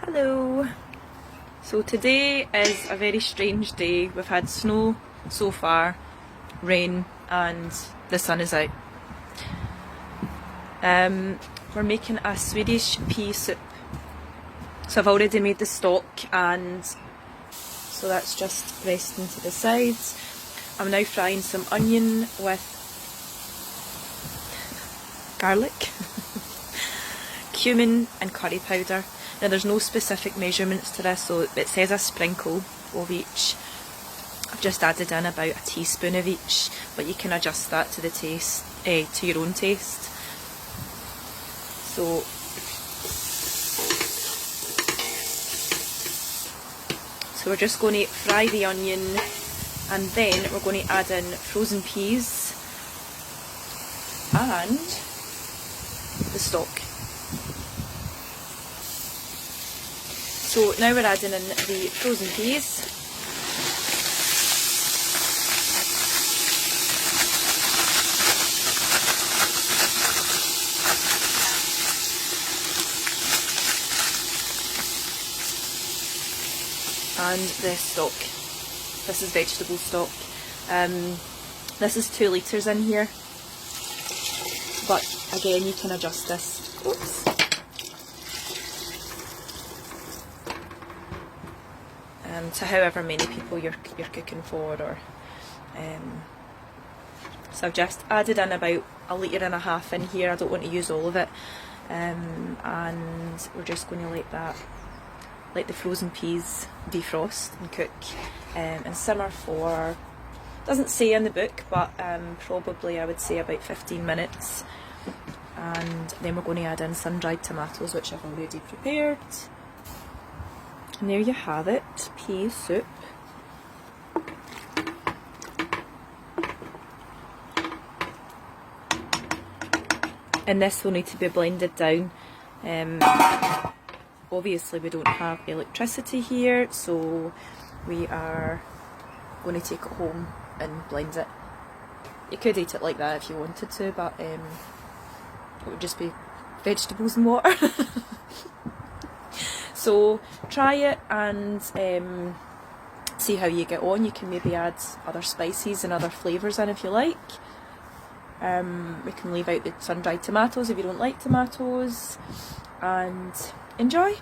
Hello! So today is a very strange day. We've had snow so far, rain, and the sun is out. We're making a Swedish pea soup. So I've already made the stock, and so that's just resting to the sides. I'm now frying some onion with garlic, cumin and curry powder. Now there's no specific measurements to this, so it says a sprinkle of each. I've just added in about a teaspoon of each, but you can adjust that to the taste, to your own taste. So we're just going to fry the onion, and then we're going to add in frozen peas and the stock. So now we're adding in the frozen peas. And the stock. This is vegetable stock. This is 2 litres in here, but again you can adjust this. Oops. To however many people you're cooking for, or so I've just added in about 1.5 litres in here. I don't want to use all of it, and we're just going to let the frozen peas defrost and cook and simmer for, doesn't say in the book, but probably I would say about 15 minutes, and then we're going to add in sun-dried tomatoes, which I've already prepared. And there you have it, pea soup. And this will need to be blended down. Obviously we don't have electricity here, so we are going to take it home and blend it. You could eat it like that if you wanted to, but it would just be vegetables and water. So try it and see how you get on. You can maybe add other spices and other flavours in if you like. We can leave out the sun-dried tomatoes if you don't like tomatoes, and enjoy!